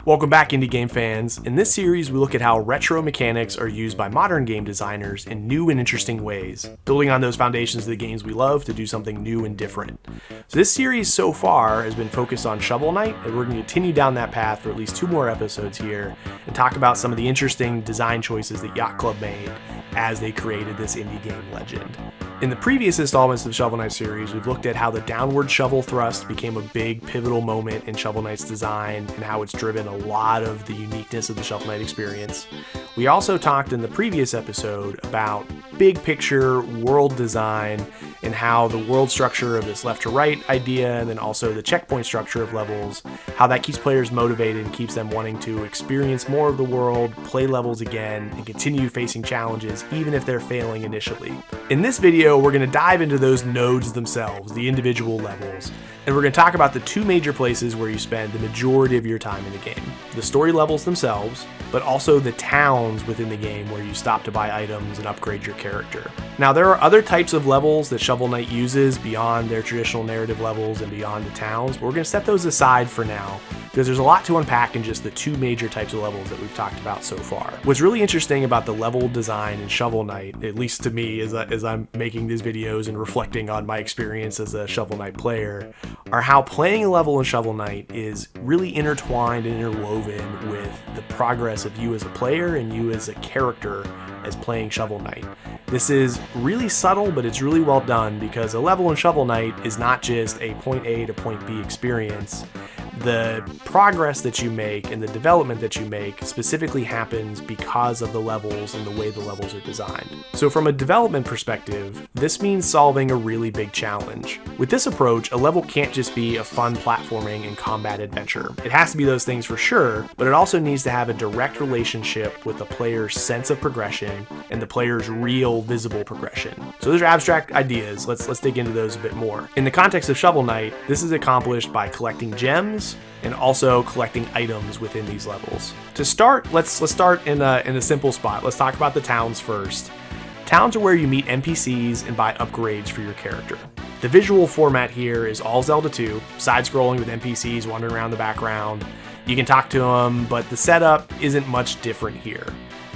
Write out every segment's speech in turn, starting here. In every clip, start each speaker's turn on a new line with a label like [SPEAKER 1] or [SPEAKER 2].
[SPEAKER 1] Welcome back, indie game fans. In this series, we look at how retro mechanics are used by modern game designers in new and interesting ways, building on those foundations of the games we love to do something new and different. So this series so far has been focused on Shovel Knight, and we're going to continue down that path for at least 2 more episodes here and talk about some of the interesting design choices that Yacht Club made as they created this indie game legend. In the previous installments of the Shovel Knight series, we've looked at how the downward shovel thrust became a big pivotal moment in Shovel Knight's design and how it's driven a lot of the uniqueness of the Shovel Knight experience. We also talked in the previous episode about big picture world design and how the world structure of this left to right idea, and then also the checkpoint structure of levels, how that keeps players motivated and keeps them wanting to experience more of the world, play levels again, and continue facing challenges even if they're failing initially. In this video, we're going to dive into those nodes themselves, the individual levels, and we're going to talk about the 2 major places where you spend the majority of your time in the game. The story levels themselves, but also the towns within the game where you stop to buy items and upgrade your character. Now, there are other types of levels that Shovel Knight uses beyond their traditional narrative levels and beyond the towns, but we're going to set those aside for now because there's a lot to unpack in just the 2 major types of levels that we've talked about so far. What's really interesting about the level design in Shovel Knight, at least to me as I'm making these videos and reflecting on my experience as a Shovel Knight player, are how playing a level in Shovel Knight is really intertwined and interwoven with the progress of you as a player and you as a character as playing Shovel Knight. This is really subtle, but it's really well done because a level in Shovel Knight is not just a point A to point B experience. The progress that you make and the development that you make specifically happens because of the levels and the way the levels are designed. So from a development perspective, this means solving a really big challenge. With this approach, a level can't just be a fun platforming and combat adventure. It has to be those things for sure, but it also needs to have a direct relationship with the player's sense of progression and the player's real visible progression. So those are abstract ideas. Let's dig into those a bit more. In the context of Shovel Knight, this is accomplished by collecting gems and also collecting items within these levels. To start, let's start in a simple spot. Let's talk about the towns first. Towns are where you meet NPCs and buy upgrades for your character. The visual format here is all Zelda 2, side-scrolling with NPCs wandering around the background. You can talk to them, but the setup isn't much different here.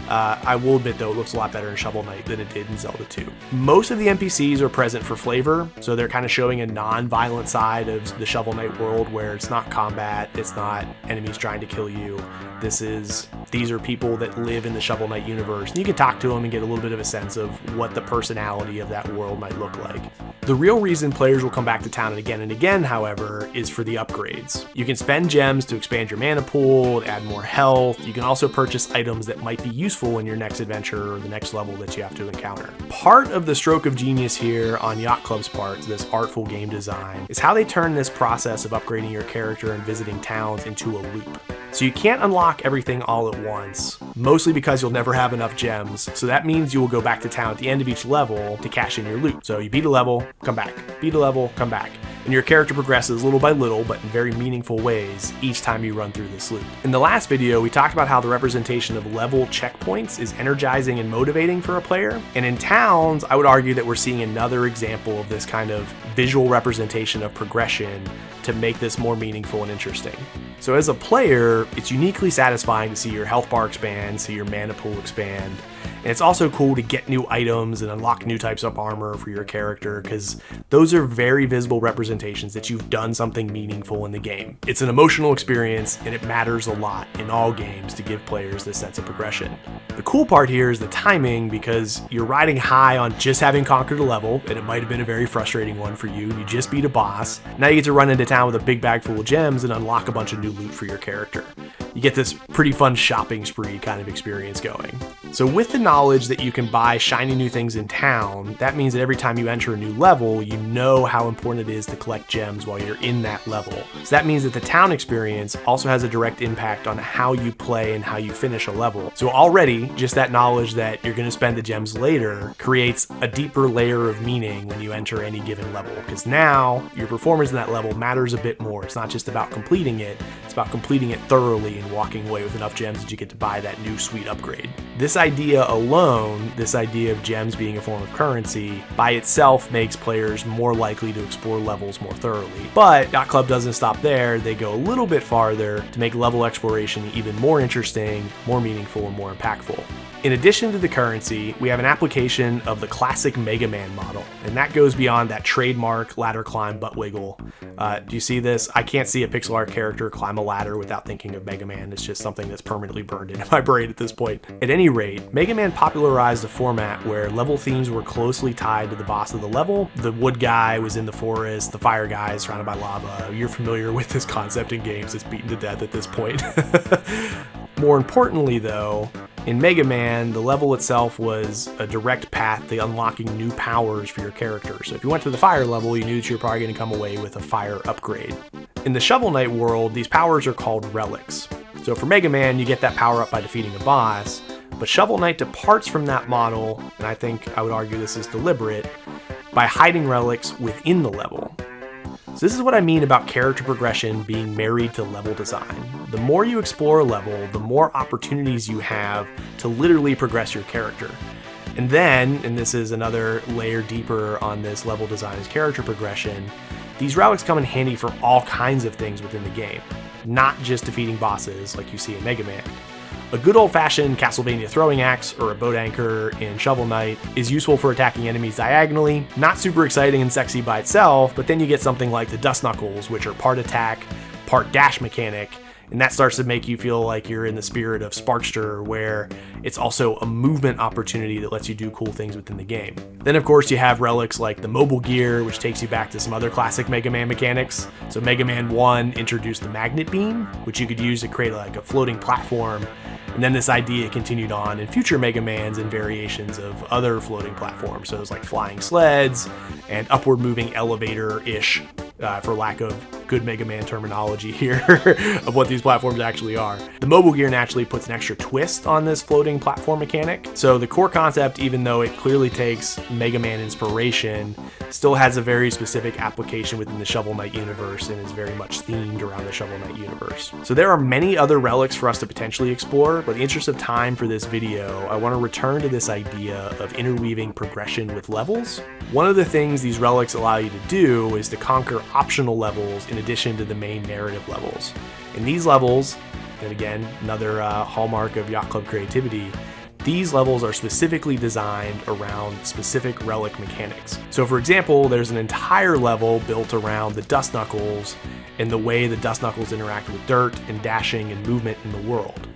[SPEAKER 1] I will admit, though, it looks a lot better in Shovel Knight than it did in Zelda 2. Most of the NPCs are present for flavor, so they're kind of showing a non-violent side of the Shovel Knight world where it's not combat, it's not enemies trying to kill you. These are people that live in the Shovel Knight universe, and you can talk to them and get a little bit of a sense of what the personality of that world might look like. The real reason players will come back to town and again, however, is for the upgrades. You can spend gems to expand your mana pool, add more health. You can also purchase items that might be useful in your next adventure or the next level that you have to encounter. Part of the stroke of genius here on Yacht Club's part, this artful game design, is how they turn this process of upgrading your character and visiting towns into a loop. So you can't unlock everything all at once, mostly because you'll never have enough gems, so that means you will go back to town at the end of each level to cash in your loot. So you beat a level, come back, beat a level, come back. And your character progresses little by little, but in very meaningful ways each time you run through this loop. In the last video, we talked about how the representation of level checkpoints is energizing and motivating for a player. And in towns, I would argue that we're seeing another example of this kind of visual representation of progression to make this more meaningful and interesting. So as a player, it's uniquely satisfying to see your health bar expand, see your mana pool expand. And it's also cool to get new items and unlock new types of armor for your character because those are very visible representations that you've done something meaningful in the game. It's an emotional experience and it matters a lot in all games to give players this sense of progression. The cool part here is the timing because you're riding high on just having conquered a level, and it might have been a very frustrating one for you. You just beat a boss. Now you get to run into town with a big bag full of gems and unlock a bunch of new loot for your character. You get this pretty fun shopping spree kind of experience going. So with the knowledge that you can buy shiny new things in town, that means that every time you enter a new level, you know how important it is to collect gems while you're in that level. So that means that the town experience also has a direct impact on how you play and how you finish a level. So already, just that knowledge that you're going to spend the gems later creates a deeper layer of meaning when you enter any given level, because now your performance in that level matters a bit more. It's not just about completing it, it's about completing it thoroughly and walking away with enough gems that you get to buy that new sweet upgrade. This idea alone, this idea of gems being a form of currency, by itself makes players more likely to explore levels more thoroughly. But Yacht Club doesn't stop there. They go a little bit farther to make level exploration even more interesting, more meaningful, and more impactful. In addition to the currency, we have an application of the classic Mega Man model, and that goes beyond that trademark ladder climb butt wiggle. Do you see this? I can't see a pixel art character climb a ladder without thinking of Mega Man. It's just something that's permanently burned into my brain at this point. At any rate, Mega Man popularized a format where level themes were closely tied to the boss of the level. The wood guy was in the forest, the fire guy is surrounded by lava. You're familiar with this concept in games. It's beaten to death at this point. More importantly, though, in Mega Man, the level itself was a direct path to unlocking new powers for your character. So if you went to the fire level, you knew that you were probably going to come away with a fire upgrade. In the Shovel Knight world, these powers are called relics. So for Mega Man, you get that power up by defeating a boss, but Shovel Knight departs from that model, and I think I would argue this is deliberate, by hiding relics within the level. So this is what I mean about character progression being married to level design. The more you explore a level, the more opportunities you have to literally progress your character. And then, and this is another layer deeper on this level design as character progression, these relics come in handy for all kinds of things within the game, not just defeating bosses like you see in Mega Man. A good old-fashioned Castlevania throwing axe or a boat anchor in Shovel Knight is useful for attacking enemies diagonally, not super exciting and sexy by itself, but then you get something like the Dust Knuckles, which are part attack, part dash mechanic, and that starts to make you feel like you're in the spirit of Sparkster, where it's also a movement opportunity that lets you do cool things within the game. Then of course you have relics like the mobile gear, which takes you back to some other classic Mega Man mechanics. So Mega Man 1 introduced the magnet beam, which you could use to create like a floating platform. And then this idea continued on in future Mega Mans and variations of other floating platforms. So it was like flying sleds and upward moving elevator-ish, for lack of good Mega Man terminology here, of what these platforms actually are. The mobile gear naturally puts an extra twist on this floating platform mechanic. So the core concept, even though it clearly takes Mega Man inspiration, still has a very specific application within the Shovel Knight universe and is very much themed around the Shovel Knight universe. So there are many other relics for us to potentially explore, but in the interest of time for this video, I want to return to this idea of interweaving progression with levels. One of the things these relics allow you to do is to conquer optional levels in addition to the main narrative levels. In these levels, and again, another hallmark of Yacht Club creativity, these levels are specifically designed around specific relic mechanics. So for example, there's an entire level built around the Dust Knuckles and the way the Dust Knuckles interact with dirt and dashing and movement in the world.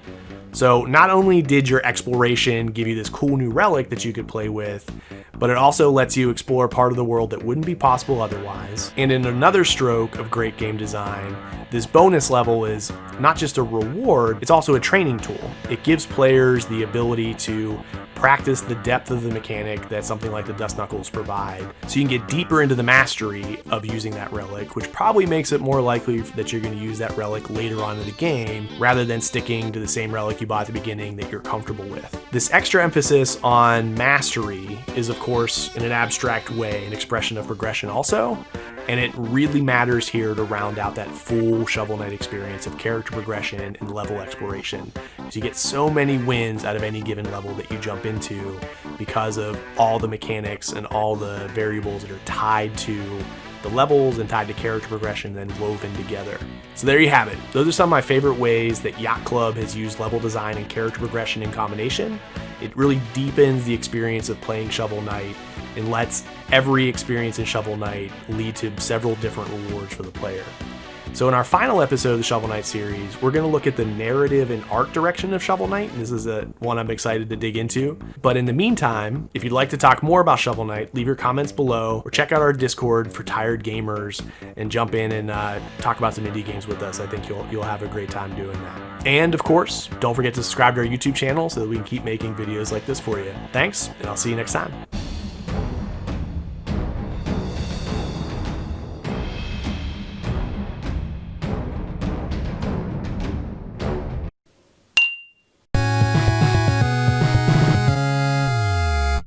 [SPEAKER 1] So not only did your exploration give you this cool new relic that you could play with, but it also lets you explore part of the world that wouldn't be possible otherwise. And in another stroke of great game design, this bonus level is not just a reward, it's also a training tool. It gives players the ability to practice the depth of the mechanic that something like the Dust Knuckles provide, so you can get deeper into the mastery of using that relic, which probably makes it more likely that you're going to use that relic later on in the game, rather than sticking to the same relic you bought at the beginning that you're comfortable with. This extra emphasis on mastery is, of course, in an abstract way, an expression of progression also, and it really matters here to round out that full Shovel Knight experience of character progression and level exploration. So you get so many wins out of any given level that you jump into because of all the mechanics and all the variables that are tied to the levels and tied to character progression, then woven together. So there you have it. Those are some of my favorite ways that Yacht Club has used level design and character progression in combination. It really deepens the experience of playing Shovel Knight and lets every experience in Shovel Knight lead to several different rewards for the player. So in our final episode of the Shovel Knight series, we're going to look at the narrative and art direction of Shovel Knight. This is one I'm excited to dig into. But in the meantime, if you'd like to talk more about Shovel Knight, leave your comments below or check out our Discord for tired gamers and jump in and talk about some indie games with us. I think you'll have a great time doing that. And of course, don't forget to subscribe to our YouTube channel so that we can keep making videos like this for you. Thanks, and I'll see you next time.